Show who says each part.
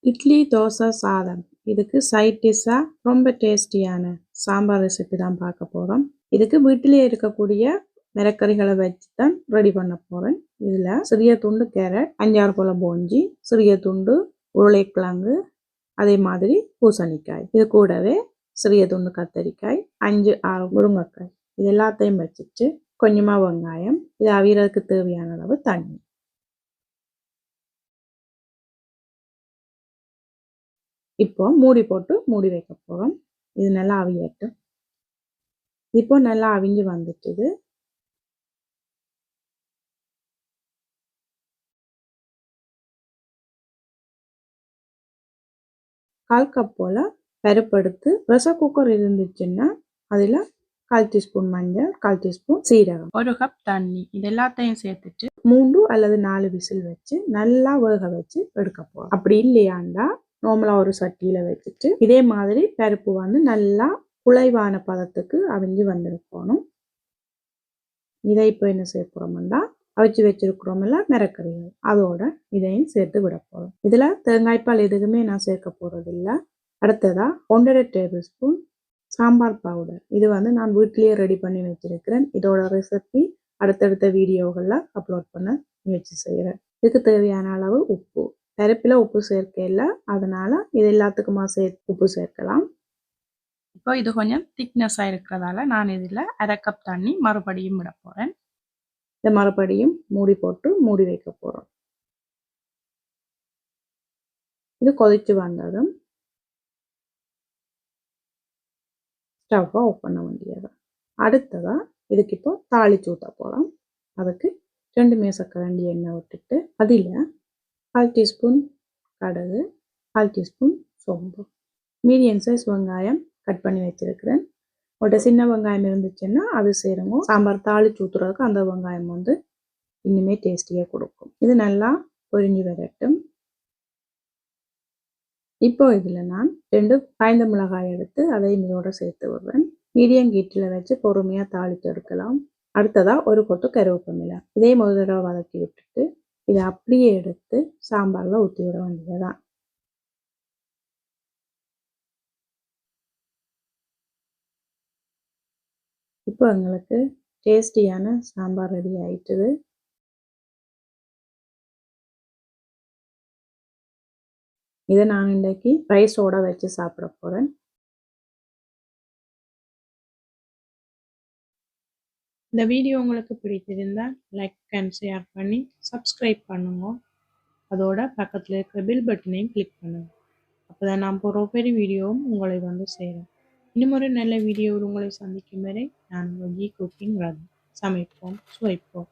Speaker 1: இட்லி, தோசை, சாதம் இதுக்கு சைட் டிஷ்ஷாக ரொம்ப டேஸ்டியான சாம்பார் ரெசிபி தான் பார்க்க போகிறோம். இதுக்கு வீட்டிலே இருக்கக்கூடிய மிரக்கறிகளை வச்சு தான் ரெடி பண்ண போகிறேன். இதில் சிறிய துண்டு கேரட், 5-6 போல போஞ்சி, சிறிய துண்டு உருளைக்கிழங்கு, அதே மாதிரி பூசணிக்காய், இது கூடவே சிறிய துண்டு கத்தரிக்காய், 5-6 முருங்கைக்காய், இது எல்லாத்தையும் வச்சுட்டு கொஞ்சமாக வெங்காயம், இது அவியறதுக்கு தேவையான அளவு தண்ணி. இப்போ மூடி போட்டு மூடி வைக்க போகிறோம். இது நல்லா அவியட்டும். இப்போ நல்லா அவிஞ்சு வந்துட்டுது. கால் கப் போல் பருப்படுத்து ப்ரெஷர் குக்கர் இருந்துச்சுன்னா அதில் 1/4 டீஸ்பூன் மஞ்சள், 1/4 டீஸ்பூன் சீரகம், 1 கப் தண்ணி, இது எல்லாத்தையும் சேர்த்துட்டு 3 அல்லது 4 விசில் வச்சு நல்லா வேக வச்சு எடுக்க போகிறோம். அப்படி இல்லையாண்டா நார்மலாக ஒரு சட்டியில் வச்சுட்டு இதே மாதிரி பருப்பு வந்து நல்லா குழைவான பதத்துக்கு அவிஞ்சு வந்திருக்கணும். இதை இப்போ என்ன செய்ய போகிறோம்னா அவிச்சு வச்சிருக்கிறோம்ல மிரக்கறிகள், அதோட இதையும் சேர்த்து விட போகிறோம். இதில் தேங்காய்ப்பால் எதுவுமே நான் சேர்க்க போகிறதில்ல. அடுத்ததாக 1.5 டேபிள் ஸ்பூன் சாம்பார் பவுடர், இது வந்து நான் வீட்டிலேயே ரெடி பண்ணி வச்சிருக்கிறேன். இதோட ரெசிபி அடுத்தடுத்த வீடியோகளில் அப்லோட் பண்ண முயற்சி செய்கிறேன். இதுக்கு தேவையான அளவு உப்பு, பருப்பில் உப்பு சேர்க்கல, அதனால இது எல்லாத்துக்குமா உப்பு சேர்க்கலாம். இப்போ இது கொஞ்சம் திக்னஸாக இருக்கிறதால நான் இதில் 1/2 கப் தண்ணி மறுபடியும் விட போகிறேன். இதை மறுபடியும் மூடி போட்டு மூடி வைக்க போகிறோம். இது கொதிச்சு வந்ததும் ஸ்டவ்வை ஆஃப் பண்ண வேண்டியது. அடுத்ததாக இதுக்கு இப்போ தாளிச்சு ஊற்ற போகிறோம். அதுக்கு 2 மேசக்கரண்டி எண்ணெய் விட்டுட்டு அதில் 1/4 டீஸ்பூன் கடுகு, 1/4 டீஸ்பூன் சோம்பு, மீடியம் சைஸ் வெங்காயம் கட் பண்ணி வச்சிருக்கிறேன். ஒரு சின்ன வெங்காயம் இருந்துச்சுன்னா அது சேருங்க. சாம்பார் தாளிச்சு ஊற்றுறதுக்கு அந்த வெங்காயம் வந்து இன்னுமே டேஸ்டியாக கொடுக்கும். இது நல்லா பொரிஞ்சு வரட்டும். இப்போ இதில் நான் 2 காய்ந்த மிளகாய் எடுத்து அதையும் இதோட சேர்த்து விடுறேன். மீடியம் ஹீட்டில் வச்சு பொறுமையாக தாளித்து எடுக்கலாம். அடுத்ததாக ஒரு கொத்து கருவேப்பிலை, இதே முதல் தடவை வதக்கி விட்டுட்டு இதை அப்படியே எடுத்து சாம்பாரில் ஊற்றி விட வேண்டியதுதான். இப்போ எங்களுக்கு டேஸ்டியான சாம்பார் ரெடி ஆயிட்டுது. இதை நான் இன்றைக்கு ரைஸோட வச்சு சாப்பிட போகிறேன். இந்த வீடியோ உங்களுக்கு பிடித்திருந்தால் லைக் அண்ட் ஷேர் பண்ணி சப்ஸ்கிரைப் பண்ணுங்க. அதோட பக்கத்தில் இருக்கிற பெல் பட்டனையும் கிளிக் பண்ணுங்க. அப்போ தான் நான் போகிற ஒவ்வொரு வீடியோவும் உங்களை வந்து சேரும். இன்னும் ஒரு நல்ல வீடியோவில் உங்களை சந்திக்கும் வரை நான் உங்கள் குக்கிங் ராதா. சமைப்போம், சுவைப்போம்.